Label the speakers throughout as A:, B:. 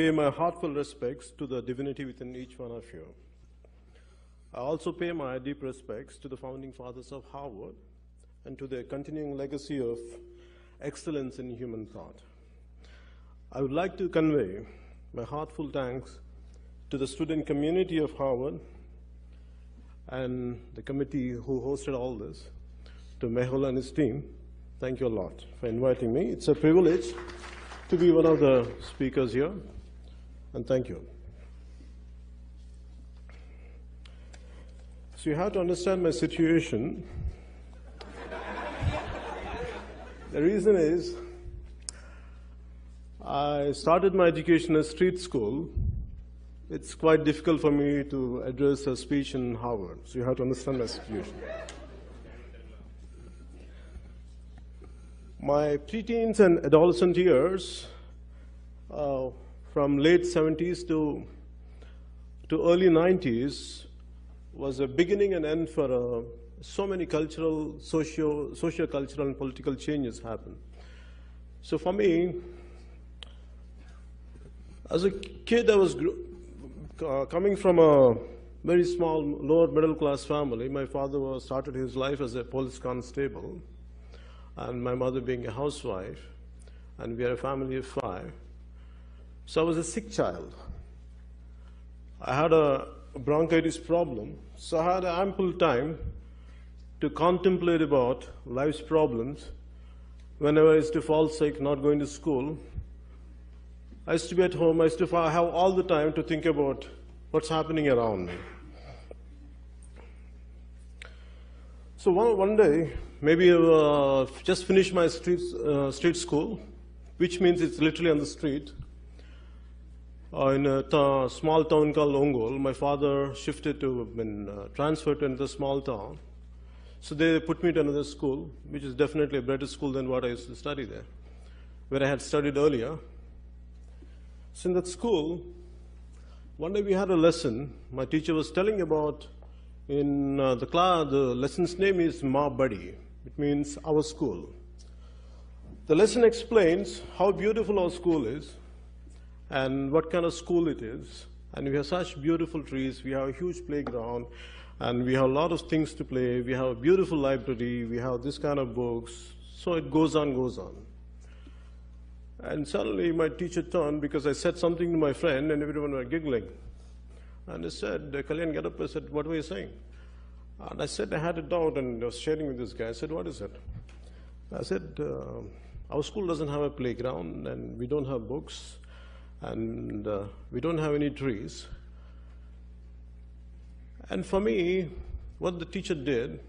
A: pay my heartfelt respects to the divinity within each one of you. I also pay my deep respects to the founding fathers of Harvard and to their continuing legacy of excellence in human thought. I would like to convey my heartfelt thanks to the student community of Harvard and the committee who hosted all this, to Mehul and his team. Thank you a lot for inviting me. It's a privilege to be one of the speakers here, and thank you. So you have to understand my situation. The reason is, I started my education at street school. It's quite difficult for me to address a speech in Harvard, so you have to understand my situation. My preteens and adolescent years, from late 70s to early 90s, was a beginning and end for so many cultural, socio-cultural and political changes happened. So for me, as a kid, I was coming from a very small, lower middle class family. My father started his life as a police constable, and my mother being a housewife, and we are a family of 5. So I was a sick child. I had a bronchitis problem, so I had ample time to contemplate about life's problems. Whenever I used to fall sick, not going to school, I used to be at home. I used to have all the time to think about what's happening around me. So one day, maybe just finished my street school, which means it's literally on the street, in a small town called Ongol. My father shifted to, transferred to another small town. So they put me to another school, which is definitely a better school than what I used to study there, where I had studied earlier. So in that school, one day we had a lesson. My teacher was telling about, in the class, the lesson's name is Ma Buddy. It means our school. The lesson explains how beautiful our school is and what kind of school it is. And we have such beautiful trees, we have a huge playground, and we have a lot of things to play. We have a beautiful library, we have this kind of books. So it goes on, goes on. And suddenly my teacher turned because I said something to my friend and everyone were giggling. And he said, Kalyan, get up. I said, what were you saying? And I said, I had a doubt, and I was sharing with this guy. I said, what is it? I said, our school doesn't have a playground, and we don't have books, and we don't have any trees. And for me, what the teacher did,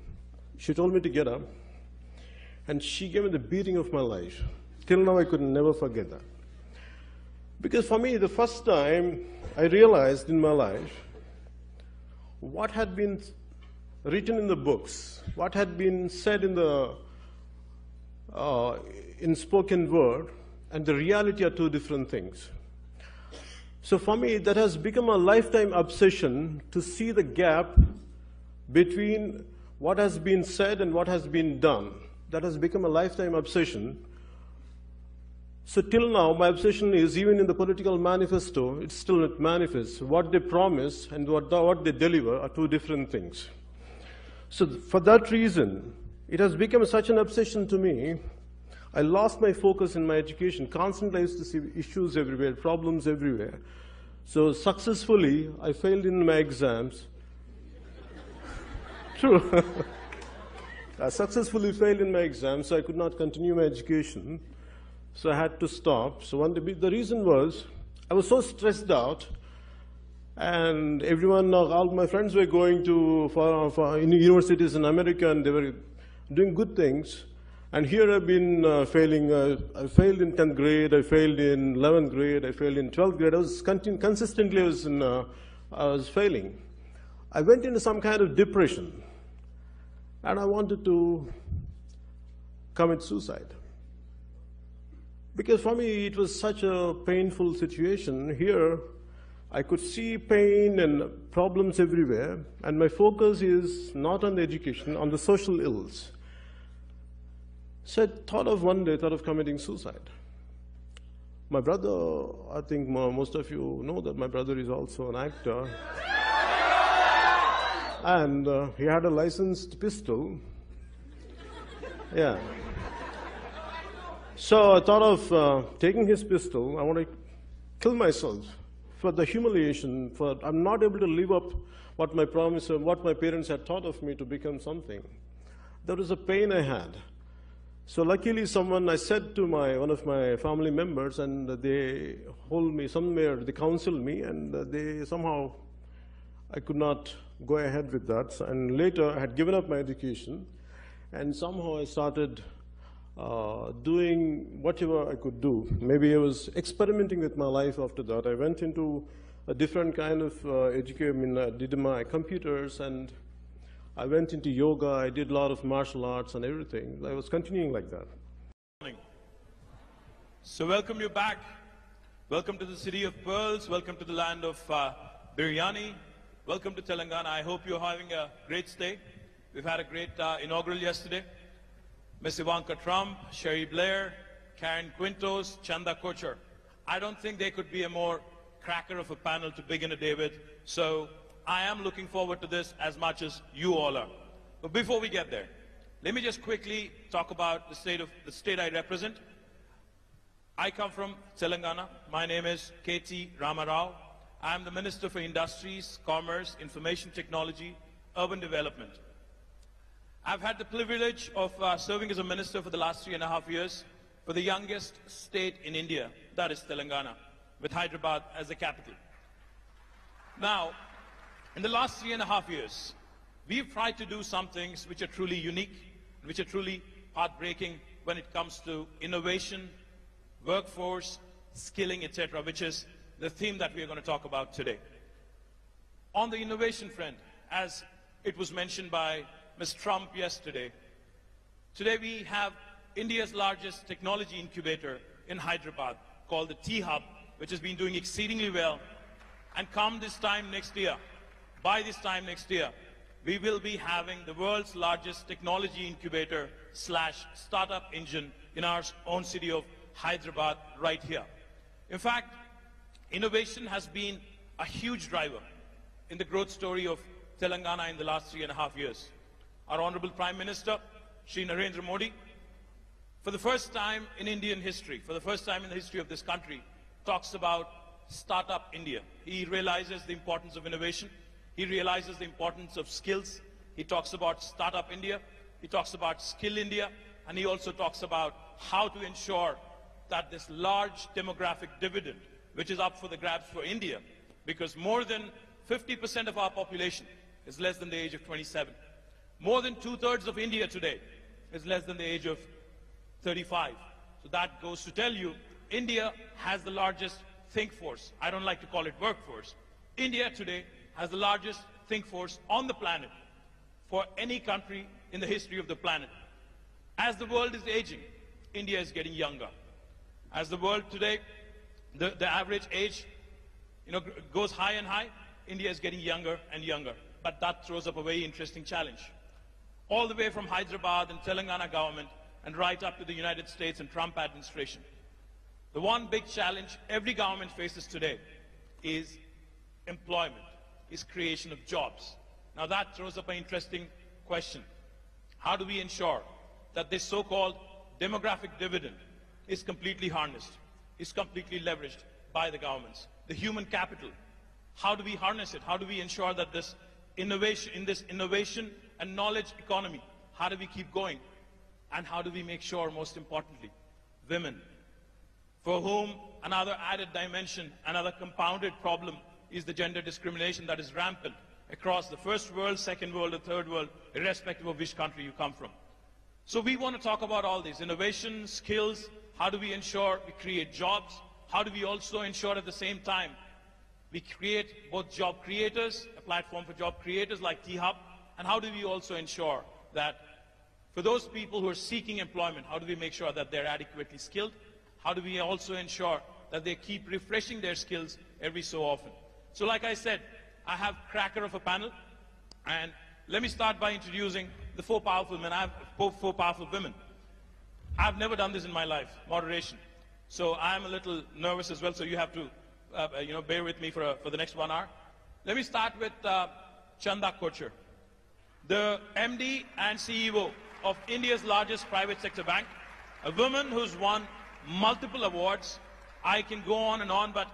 A: she told me to get up, and she gave me the beating of my life. Till now, I could never forget that. Because for me, the first time I realized in my life what had been written in the books, what had been said in the in spoken word, and the reality are two different things. So for me, that has become a lifetime obsession to see the gap between what has been said and what has been done. That has become a lifetime obsession. So till now, my obsession is, even in the political manifesto, it's still not manifest. What they promise and what they deliver are two different things. So for that reason, it has become such an obsession to me. I lost my focus in my education. Constantly I used to see issues everywhere, problems everywhere. So successfully, I failed in my exams. True. I successfully failed in my exams, so I could not continue my education. So I had to stop. So the reason was, I was so stressed out, and everyone, all my friends were going to in universities in America, and they were doing good things. And here I've been failing. I failed in 10th grade, I failed in 11th grade, I failed in 12th grade. I was consistently, I was failing. I went into some kind of depression, and I wanted to commit suicide. Because for me, it was such a painful situation. Here, I could see pain and problems everywhere, and my focus is not on the education, on the social ills. So I thought of committing suicide. My brother, I think most of you know that my brother is also an actor. And he had a licensed pistol. Yeah. So I thought of taking his pistol. I want to kill myself for the humiliation, for I'm not able to live up what my promise, what my parents had taught of me to become something. There was a pain I had. So luckily I said to one of my family members, and they hold me somewhere, they counseled me, and they somehow, I could not go ahead with that. And later I had given up my education, and somehow I started doing whatever I could do. Maybe I was experimenting with my life after that. I went into a different kind of education. I did my computers, and I went into yoga. I did a lot of martial arts and everything. I was continuing like that.
B: So welcome you back. Welcome to the city of pearls. Welcome to the land of biryani. Welcome to Telangana. I hope you're having a great stay. We've had a great inaugural yesterday. Miss Ivanka Trump, Sherry Blair, Karen Quintos, Chanda Kochar. I don't think there could be a more cracker of a panel to begin a day with. So I am looking forward to this as much as you all are. But before we get there, let me just quickly talk about the state I represent. I come from Telangana. My name is KT Ramarao. I am the Minister for Industries, Commerce, Information Technology, Urban Development. I've had the privilege of serving as a minister for the last 3.5 years for the youngest state in India, that is Telangana, with Hyderabad as the capital. Now, in the last 3.5 years, we've tried to do some things which are truly unique, which are truly heartbreaking when it comes to innovation, workforce, skilling, etc., which is the theme that we are going to talk about today. On the innovation front, as it was mentioned by Ms. Trump yesterday, today we have India's largest technology incubator in Hyderabad called the T-Hub, which has been doing exceedingly well. And come this time next year, by this time next year, we will be having the world's largest technology incubator / startup engine in our own city of Hyderabad right here. In fact, innovation has been a huge driver in the growth story of Telangana in the last 3.5 years. Our Honorable Prime Minister, Shri Narendra Modi, for the first time in Indian history, for the first time in the history of this country, talks about Startup India. He realizes the importance of innovation. He realizes the importance of skills. He talks about Startup India. He talks about Skill India. And he also talks about how to ensure that this large demographic dividend, which is up for the grabs for India, because more than 50% of our population is less than the age of 27. More than 2/3 of India today is less than the age of 35. So that goes to tell you, India has the largest think force. I don't like to call it workforce. India today has the largest think force on the planet for any country in the history of the planet. As the world is aging, India is getting younger. As the world today, the average age goes high and high, India is getting younger and younger. But that throws up a very interesting challenge. All the way from Hyderabad and Telangana government and right up to the United States and Trump administration. The one big challenge every government faces today is employment, is creation of jobs. Now that throws up an interesting question. How do we ensure that this so-called demographic dividend is completely harnessed, is completely leveraged by the governments? The human capital, how do we harness it? How do we ensure that this innovation and knowledge economy, how do we keep going? And how do we make sure, most importantly, women, for whom another added dimension, another compounded problem is the gender discrimination that is rampant across the first world, second world, or third world, irrespective of which country you come from. So we want to talk about all these: innovation, skills, how do we ensure we create jobs? How do we also ensure at the same time we create both job creators, a platform for job creators like T-Hub, and how do we also ensure that for those people who are seeking employment, how do we make sure that they're adequately skilled? How do we also ensure that they keep refreshing their skills every so often? So like I said, I have cracker of a panel, and let me start by introducing the four powerful men. I have four powerful women. I've never done this in my life, moderation. So I'm a little nervous as well, so you have to bear with me for the next 1 hour. Let me start with Chanda Kochhar, the MD and CEO of India's largest private sector bank, a woman who's won multiple awards. I can go on, but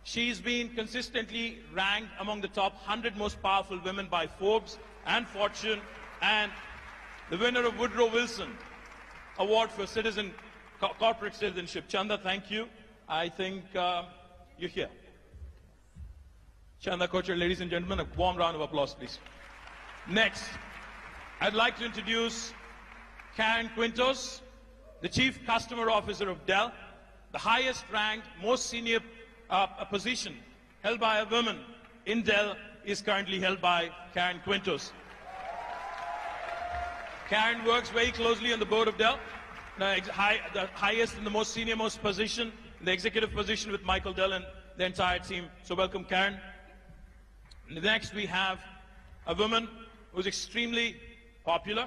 B: she's been consistently ranked among the top 100 most powerful women by Forbes and Fortune, and the winner of Woodrow Wilson Award for corporate citizenship. Chanda, thank you. I think you're here. Chanda Kochhar, ladies and gentlemen, a warm round of applause, please. Next, I'd like to introduce Karen Quintos, the Chief Customer Officer of Dell, the highest ranked, most senior position held by a woman in Dell is currently held by Karen Quintos. Karen works very closely on the board of Dell, the highest and the most senior position, the executive position with Michael Dell and the entire team. So welcome, Karen. Next, we have a woman who's extremely popular,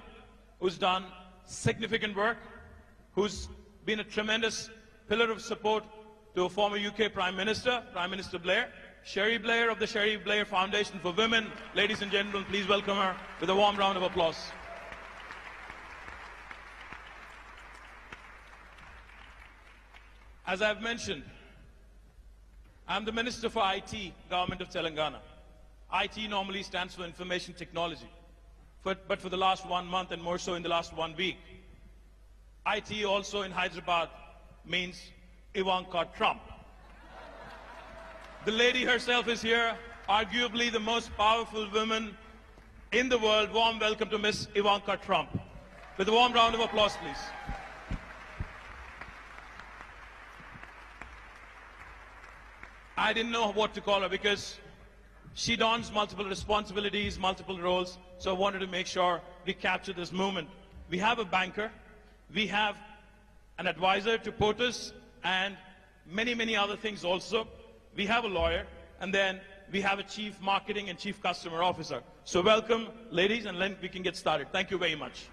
B: who's done significant work, who's been a tremendous pillar of support to a former UK Prime Minister, Prime Minister Blair, Sherry Blair of the Sherry Blair Foundation for Women. Ladies and gentlemen, please welcome her with a warm round of applause. As I've mentioned, I'm the Minister for IT, Government of Telangana. IT normally stands for Information Technology, but for the last 1 month and more so in the last 1 week, IT also in Hyderabad means Ivanka Trump. The lady herself is here, arguably the most powerful woman in the world. Warm welcome to Miss Ivanka Trump. With a warm round of applause, please. I didn't know what to call her because she dons multiple responsibilities, multiple roles, so I wanted to make sure we capture this moment. We have a banker, we have an advisor to POTUS, and many other things also. We have a lawyer, and then we have a chief marketing and chief customer officer. So welcome, ladies, and then we can get started. Thank you very much.